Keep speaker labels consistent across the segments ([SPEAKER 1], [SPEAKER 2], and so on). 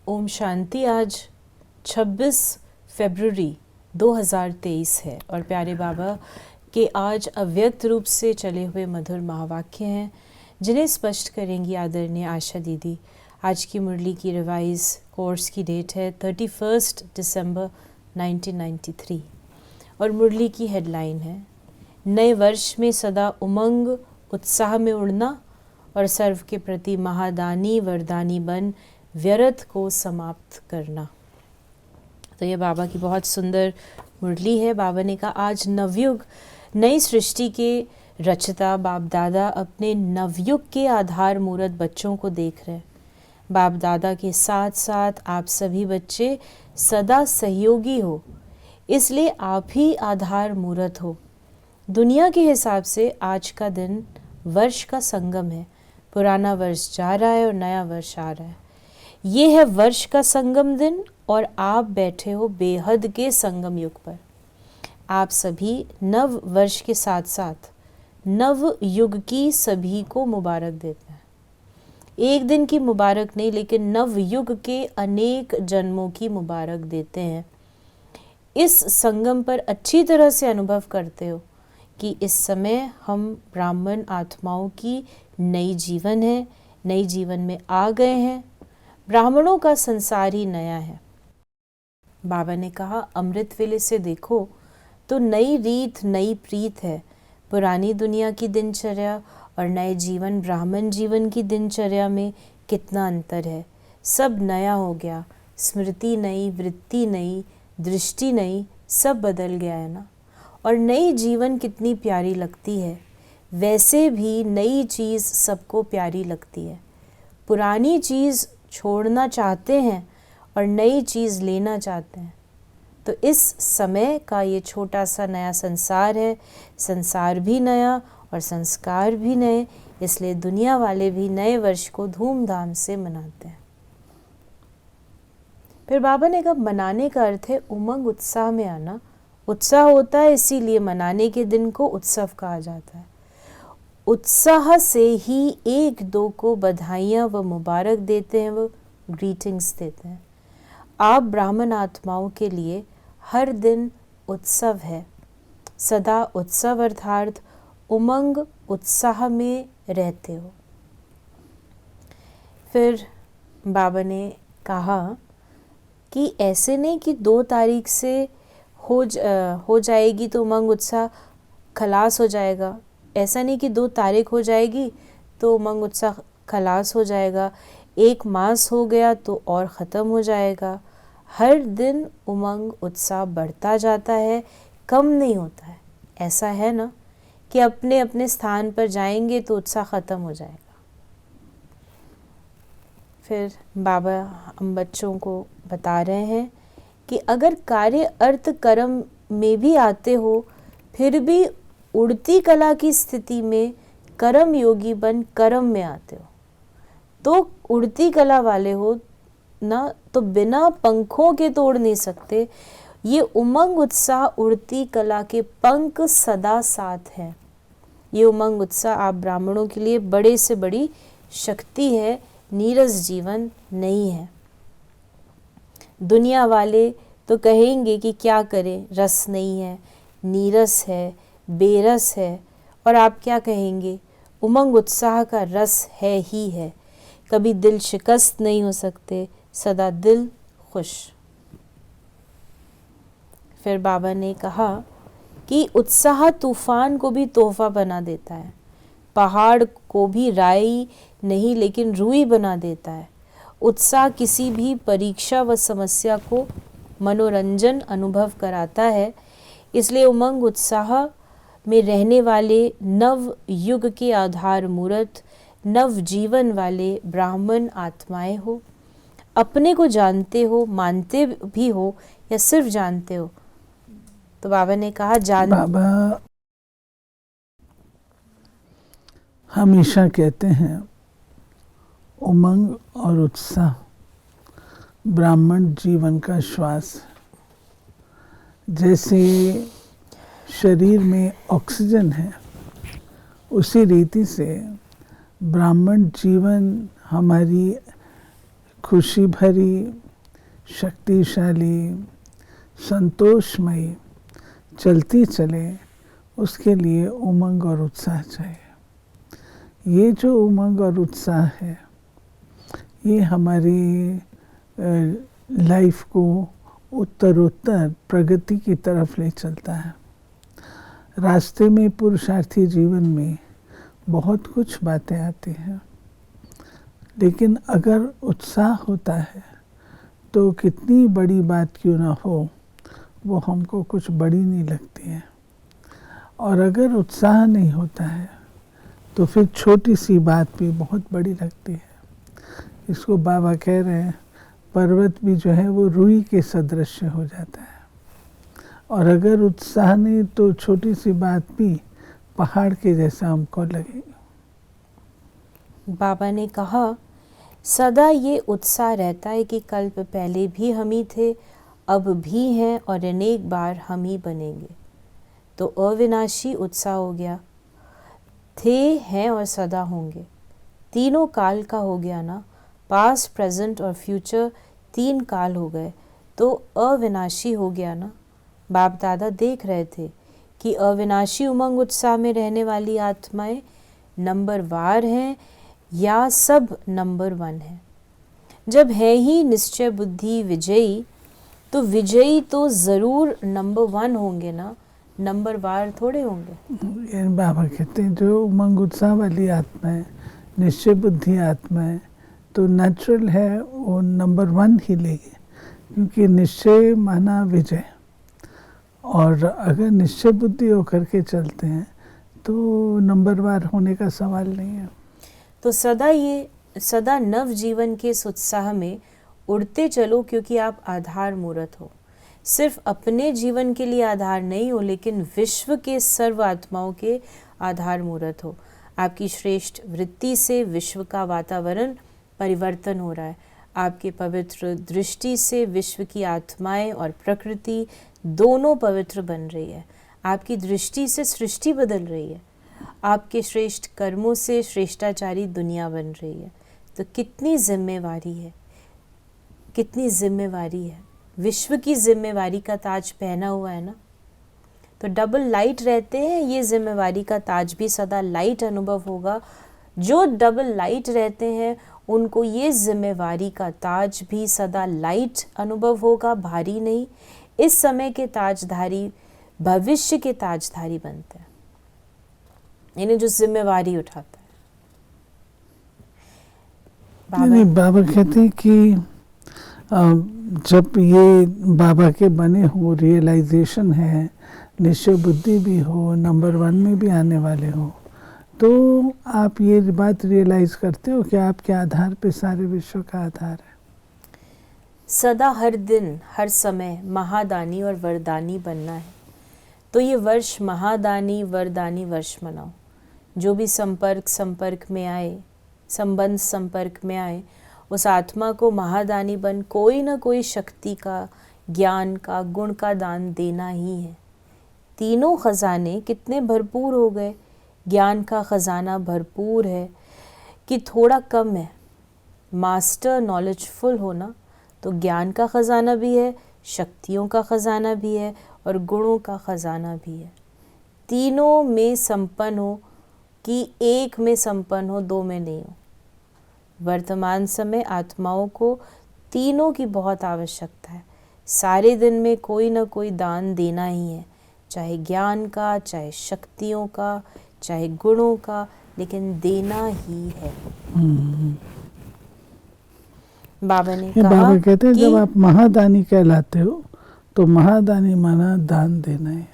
[SPEAKER 1] ओम शांति। आज 26 फरवरी 2023 है और प्यारे बाबा के आज अव्यक्त रूप से चले हुए मधुर महावाक्य हैं जिन्हें स्पष्ट करेंगी आदरणीय आशा दीदी। आज की मुरली की रिवाइज कोर्स की डेट है 31 दिसंबर 1993 और मुरली की हेडलाइन है नए वर्ष में सदा उमंग उत्साह में उड़ना और सर्व के प्रति महादानी वरदानी बन व्यर्थ को समाप्त करना। तो ये बाबा की बहुत सुंदर मुरली है। बाबा ने कहा आज नवयुग नई सृष्टि के रचता बाप दादा अपने नवयुग के आधार मूरत बच्चों को देख रहे हैं। बाप दादा के साथ साथ आप सभी बच्चे सदा सहयोगी हो, इसलिए आप ही आधार मूरत हो। दुनिया के हिसाब से आज का दिन वर्ष का संगम है। पुराना वर्ष जा रहा है और नया वर्ष आ रहा है। ये है वर्ष का संगम दिन और आप बैठे हो बेहद के संगम युग पर। आप सभी नव वर्ष के साथ साथ नव युग की सभी को मुबारक देते हैं। एक दिन की मुबारक नहीं, लेकिन नव युग के अनेक जन्मों की मुबारक देते हैं। इस संगम पर अच्छी तरह से अनुभव करते हो कि इस समय हम ब्राह्मण आत्माओं की नई जीवन है, नई जीवन में आ गए हैं। ब्राह्मणों का संसार ही नया है। बाबा ने कहा अमृत वेले से देखो तो नई रीत नई प्रीत है। पुरानी दुनिया की दिनचर्या और नए जीवन ब्राह्मण जीवन की दिनचर्या में कितना अंतर है। सब नया हो गया, स्मृति नई, वृत्ति नई, दृष्टि नई, सब बदल गया है ना। और नई जीवन कितनी प्यारी लगती है। वैसे भी नई चीज़ सबको प्यारी लगती है। पुरानी चीज़ छोड़ना चाहते हैं और नई चीज़ लेना चाहते हैं। तो इस समय का ये छोटा सा नया संसार है। संसार भी नया और संस्कार भी नए, इसलिए दुनिया वाले भी नए वर्ष को धूमधाम से मनाते हैं। फिर बाबा ने कहा मनाने का अर्थ है उमंग उत्साह में आना। उत्साह होता है, इसीलिए मनाने के दिन को उत्सव कहा जाता है। उत्साह से ही एक दो को बधाइयाँ व मुबारक देते हैं, वो ग्रीटिंग्स देते हैं। आप ब्राह्मण आत्माओं के लिए हर दिन उत्सव है। सदा उत्सव अर्थात उमंग उत्साह में रहते हो। फिर बाबा ने कहा कि ऐसे नहीं कि 2 तारीख से हो जाएगी तो उमंग उत्साह खलास हो जाएगा। ऐसा नहीं कि 2 तारीख हो जाएगी तो उमंग उत्साह खलास हो जाएगा। 1 मास हो गया तो और ख़त्म हो जाएगा। हर दिन उमंग उत्साह बढ़ता जाता है, कम नहीं होता है। ऐसा है ना कि अपने अपने स्थान पर जाएंगे तो उत्साह ख़त्म हो जाएगा। फिर बाबा हम बच्चों को बता रहे हैं कि अगर कार्य अर्थ कर्म में भी आते हो, फिर भी उड़ती कला की स्थिति में कर्म योगी बन कर्म में आते हो। तो उड़ती कला वाले हो ना, तो बिना पंखों के तो उड़ नहीं सकते। ये उमंग उत्साह उड़ती कला के पंख सदा साथ है। ये उमंग उत्साह आप ब्राह्मणों के लिए बड़े से बड़ी शक्ति है, नीरस जीवन नहीं है। दुनिया वाले तो कहेंगे कि क्या करें, रस नहीं है, नीरस है, बेरस है। और आप क्या कहेंगे, उमंग उत्साह का रस है ही है। कभी दिल शिकस्त नहीं हो सकते, सदा दिल खुश। फिर बाबा ने कहा कि उत्साह तूफान को भी तोहफा बना देता है। पहाड़ को भी राई नहीं लेकिन रूई बना देता है। उत्साह किसी भी परीक्षा व समस्या को मनोरंजन अनुभव कराता है। इसलिए उमंग उत्साह में रहने वाले नव युग के आधार मूरत नव जीवन वाले ब्राह्मण आत्माएं हो। अपने को जानते हो, मानते भी हो या सिर्फ जानते हो। तो बाबा ने कहा
[SPEAKER 2] बाबा हमेशा कहते हैं उमंग और उत्साह ब्राह्मण जीवन का श्वास। जैसे शरीर में ऑक्सीजन है, उसी रीति से ब्राह्मण जीवन हमारी खुशी भरी, शक्तिशाली, संतोषमयी चलती चले, उसके लिए उमंग और उत्साह चाहिए। ये जो उमंग और उत्साह है, ये हमारी लाइफ को उत्तरोत्तर प्रगति की तरफ ले चलता है। रास्ते में पुरुषार्थी जीवन में बहुत कुछ बातें आती हैं, लेकिन अगर उत्साह होता है तो कितनी बड़ी बात क्यों ना हो, वो हमको कुछ बड़ी नहीं लगती है। और अगर उत्साह नहीं होता है तो फिर छोटी सी बात भी बहुत बड़ी लगती है। इसको बाबा कह रहे हैं, पर्वत भी जो है वो रुई के सदृश्य हो जाता है। और अगर उत्साह नहीं तो छोटी सी बात भी पहाड़ के जैसा हमको लगेगी।
[SPEAKER 1] बाबा ने कहा, सदा ये उत्साह रहता है कि कल्प पहले भी हम ही थे, अब भी हैं और अनेक बार हम ही बनेंगे। तो अविनाशी उत्साह हो गया, थे, हैं और सदा होंगे। तीनों काल का हो गया ना, पास्ट, प्रेजेंट और फ्यूचर, 3 काल हो गए, तो अविनाशी हो गया ना। बाप दादा देख रहे थे कि अविनाशी उमंग उत्साह में रहने वाली आत्माएं नंबरवार हैं या सब नंबर 1 है। जब है ही निश्चय बुद्धि विजयी, तो विजयी तो ज़रूर नंबर 1 होंगे ना, नंबरवार थोड़े होंगे।
[SPEAKER 2] बाबा कहते हैं जो उमंग उत्साह वाली आत्मा है, निश्चय बुद्धि आत्मा है, तो नेचुरल है वो नंबर 1 ही लेगी, क्योंकि निश्चय माना विजय। और अगर निश्चय बुद्धि होकर के चलते हैं तो नंबरवार होने का सवाल नहीं है।
[SPEAKER 1] तो सदा नव जीवन के इस उत्साह में उड़ते चलो, क्योंकि आप आधार मूर्त हो। सिर्फ अपने जीवन के लिए आधार नहीं हो, लेकिन विश्व के सर्व आत्माओं के आधार मूर्त हो। आपकी श्रेष्ठ वृत्ति से विश्व का वातावरण परिवर्तन हो रहा है। आपके पवित्र दृष्टि से विश्व की आत्माएं और प्रकृति दोनों पवित्र बन रही है। आपकी दृष्टि से सृष्टि बदल रही है। आपके श्रेष्ठ कर्मों से श्रेष्ठाचारी दुनिया बन रही है। तो कितनी जिम्मेवारी है, कितनी जिम्मेवारी है। विश्व की जिम्मेवारी का ताज पहना हुआ है ना। तो डबल लाइट रहते हैं, ये जिम्मेवारी का ताज भी सदा लाइट अनुभव होगा। जो डबल लाइट रहते हैं उनको ये जिम्मेवारी का ताज भी सदा लाइट अनुभव होगा, भारी नहीं। इस समय के ताजधारी भविष्य के ताजधारी बनते हैं, यानी जो जिम्मेवारी उठाता है।
[SPEAKER 2] नहीं, बाबा कहते हैं कि जब ये बाबा के बने हो, रियलाइजेशन है, निश्चय बुद्धि भी हो, नंबर 1 में भी आने वाले हो, तो आप ये बात रियलाइज करते हो कि आपके आधार पे सारे विश्व का आधार है।
[SPEAKER 1] सदा हर दिन हर समय महादानी और वरदानी बनना है। तो ये वर्ष महादानी वरदानी वर्ष मनाओ। जो भी संपर्क में आए, संपर्क में आए, उस आत्मा को महादानी बन कोई ना कोई शक्ति का, ज्ञान का, गुण का दान देना ही है। तीनों खजाने कितने भरपूर हो गए। ज्ञान का खजाना भरपूर है कि थोड़ा कम है। मास्टर नॉलेजफुल होना, तो ज्ञान का खजाना भी है, शक्तियों का खजाना भी है और गुणों का खजाना भी है। तीनों में संपन्न हो कि एक में संपन्न हो, 2 में नहीं हो। वर्तमान समय आत्माओं को तीनों की बहुत आवश्यकता है। सारे दिन में कोई ना कोई दान देना ही है, चाहे ज्ञान का, चाहे शक्तियों का, चाहे गुणों का, लेकिन देना ही है। बाबा ने कहा,
[SPEAKER 2] बाबा कहते हैं जब आप महादानी कहलाते हो तो महादानी माना दान देना है।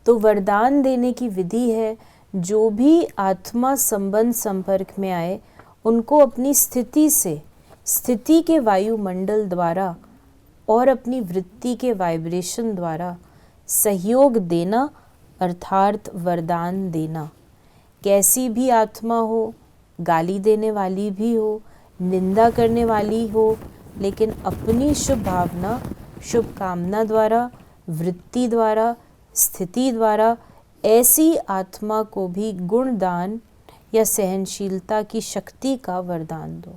[SPEAKER 1] तो वरदान देने की विधि है, जो भी आत्मा संबंध संपर्क में आए उनको अपनी स्थिति से, स्थिति के वायुमंडल द्वारा और अपनी वृत्ति के वाइब्रेशन द्वारा सहयोग देना, अर्थात वरदान देना। कैसी भी आत्मा हो, गाली देने वाली भी हो, निंदा करने वाली हो, लेकिन अपनी शुभ भावना, शुभ कामना द्वारा, वृत्ति द्वारा, स्थिति द्वारा ऐसी आत्मा को भी गुणदान या सहनशीलता की शक्ति का वरदान दो।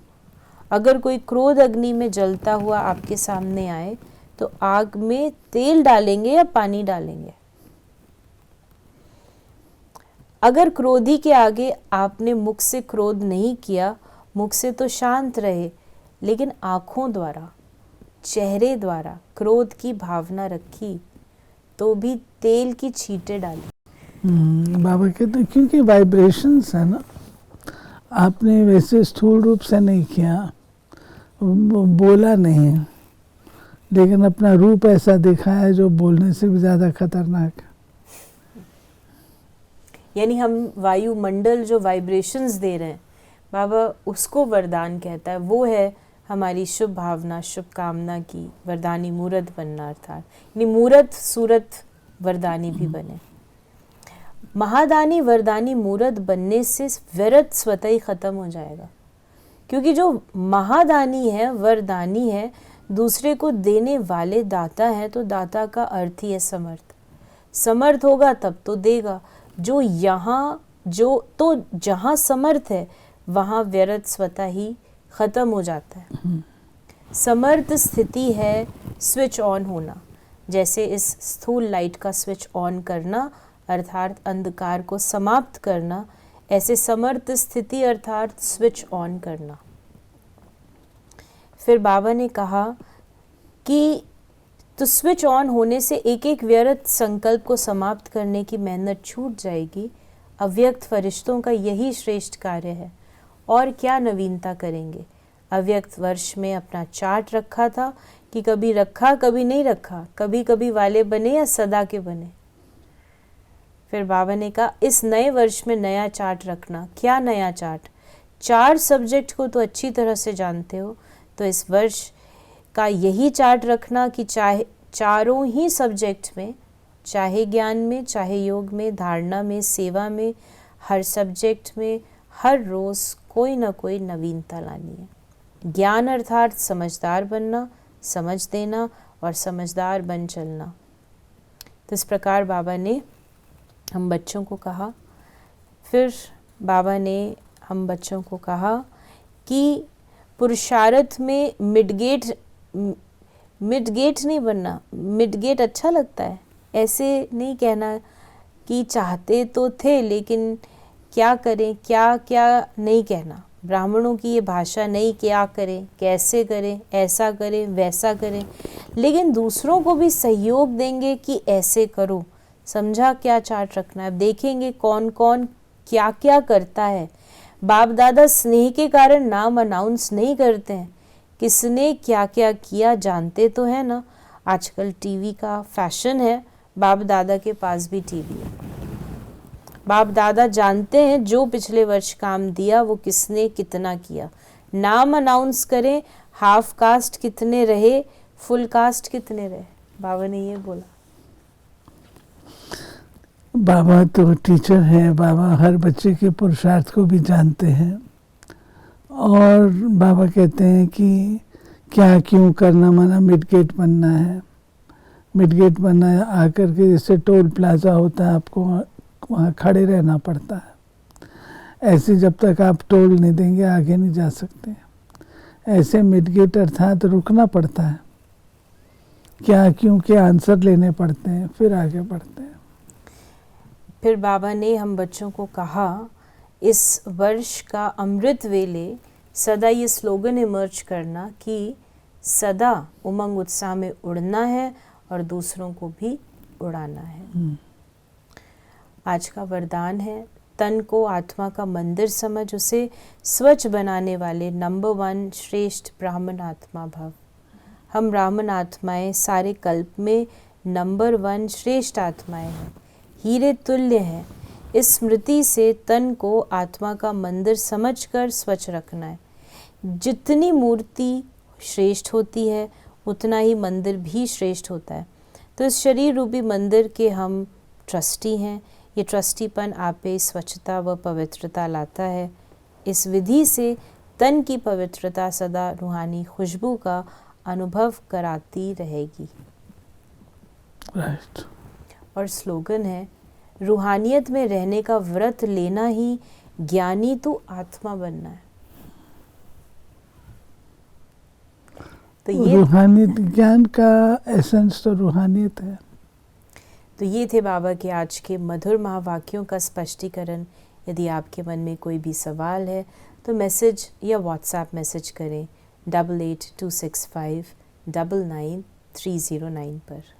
[SPEAKER 1] अगर कोई क्रोध अग्नि में जलता हुआ आपके सामने आए तो आग में तेल डालेंगे या पानी डालेंगे? अगर क्रोधी के आगे आपने मुख से क्रोध नहीं किया, मुख से तो शांत रहे, लेकिन आँखों द्वारा, चेहरे द्वारा क्रोध की भावना रखी, तो भी तेल की छींटे डाली।
[SPEAKER 2] बाबा कहते हैं क्योंकि वाइब्रेशंस है ना, आपने वैसे स्थूल रूप से नहीं किया, बोला नहीं, लेकिन अपना रूप ऐसा दिखाया जो बोलने से भी ज़्यादा खतरनाक है।
[SPEAKER 1] यानी हम वायुमंडल जो वाइब्रेशंस दे रहे हैं, बाबा उसको वरदान कहता है। वो है हमारी शुभ भावना, शुभ कामना की वरदानी मूर्त बनना, अर्थात यानी मूर्त सूरत वरदानी भी बने। महादानी वरदानी मूर्त बनने से व्यर्थ स्वतः ही खत्म हो जाएगा, क्योंकि जो महादानी है, वरदानी है, दूसरे को देने वाले दाता है, तो दाता का अर्थ ही है समर्थ। समर्थ होगा तब तो देगा। जहाँ समर्थ है वहाँ व्यर्थ स्वतः ही खत्म हो जाता है। समर्थ स्थिति है स्विच ऑन होना, जैसे इस स्थूल लाइट का स्विच ऑन करना अर्थात अंधकार को समाप्त करना, ऐसे समर्थ स्थिति अर्थात स्विच ऑन करना। फिर बाबा ने कहा कि तो स्विच ऑन होने से एक एक व्यर्थ संकल्प को समाप्त करने की मेहनत छूट जाएगी। अव्यक्त फरिश्तों का यही श्रेष्ठ कार्य है, और क्या नवीनता करेंगे। अव्यक्त वर्ष में अपना चार्ट रखा था कि कभी रखा कभी नहीं रखा, कभी कभी वाले बने या सदा के बने। फिर बाबा ने कहा इस नए वर्ष में नया चार्ट रखना। क्या नया चार्ट? 4 सब्जेक्ट को तो अच्छी तरह से जानते हो, तो इस वर्ष का यही चार्ट रखना कि चाहे चारों ही सब्जेक्ट में, चाहे ज्ञान में, चाहे योग में, धारणा में, सेवा में, हर सब्जेक्ट में हर रोज़ कोई ना कोई नवीनता लानी है। ज्ञान अर्थात समझदार बनना, समझ देना और समझदार बन चलना। तो इस प्रकार बाबा ने हम बच्चों को कहा। फिर बाबा ने हम बच्चों को कहा कि पुरुषार्थ में मिडगेट नहीं बनना। मिडगेट अच्छा लगता है, ऐसे नहीं कहना कि चाहते तो थे लेकिन क्या करें, क्या क्या नहीं कहना। ब्राह्मणों की ये भाषा नहीं, क्या करें, कैसे करें, ऐसा करें, वैसा करें, लेकिन दूसरों को भी सहयोग देंगे कि ऐसे करो। समझा क्या चार्ट रखना है। देखेंगे कौन कौन क्या क्या करता है। बाप दादा स्नेह के कारण नाम अनाउंस नहीं करते हैं, किसने क्या क्या किया जानते तो है ना। आजकल टीवी का फैशन है, बाप दादा के पास भी टीवी है। बाप दादा जानते हैं जो पिछले वर्ष काम दिया वो किसने कितना किया। नाम अनाउंस करें, हाफ कास्ट कितने रहे, फुल कास्ट कितने रहे। बाबा ने ये बोला।
[SPEAKER 2] बाबा तो टीचर हैं, बाबा हर बच्चे के पुरुषार्थ को भी जानते हैं, और बाबा कहते हैं कि क्या क्यों करना, माना मिडगेट बनना है। मिडगेट बनना है आकर के, जैसे टोल प्लाजा होता है, आपको वहाँ खड़े रहना पड़ता है। ऐसे जब तक आप टोल नहीं देंगे आगे नहीं जा सकते। ऐसे मिडगेट अर्थात रुकना पड़ता है, क्या क्यों के आंसर लेने पड़ते हैं, फिर आगे बढ़ते हैं।
[SPEAKER 1] फिर बाबा ने हम बच्चों को कहा इस वर्ष का अमृत वेले सदा ये स्लोगन इमर्ज करना कि सदा उमंग उत्साह में उड़ना है और दूसरों को भी उड़ाना है। आज का वरदान है, तन को आत्मा का मंदिर समझ उसे स्वच्छ बनाने वाले नंबर 1 श्रेष्ठ ब्राह्मण आत्मा भव। हम ब्राह्मण आत्माएं सारे कल्प में नंबर 1 श्रेष्ठ आत्माएं हैं, हीरे तुल्य हैं। इस स्मृति से तन को आत्मा का मंदिर समझकर स्वच्छ रखना है। जितनी मूर्ति श्रेष्ठ होती है उतना ही मंदिर भी श्रेष्ठ होता है। तो इस शरीर रूपी मंदिर के हम ट्रस्टी हैं। ये ट्रस्टीपन आप पे स्वच्छता व पवित्रता लाता है। इस विधि से तन की पवित्रता सदा रूहानी खुशबू का अनुभव कराती रहेगी।
[SPEAKER 2] राइट।
[SPEAKER 1] और स्लोगन है, रूहानियत में रहने का व्रत लेना ही ज्ञानी तो आत्मा बनना है। तो ये
[SPEAKER 2] रूहानियत, ज्ञान का एसेंस तो रूहानियत है।
[SPEAKER 1] तो ये थे बाबा के आज के मधुर महावाक्यों का स्पष्टीकरण। यदि आपके मन में कोई भी सवाल है तो मैसेज या व्हाट्सएप मैसेज करें 8826599309 पर।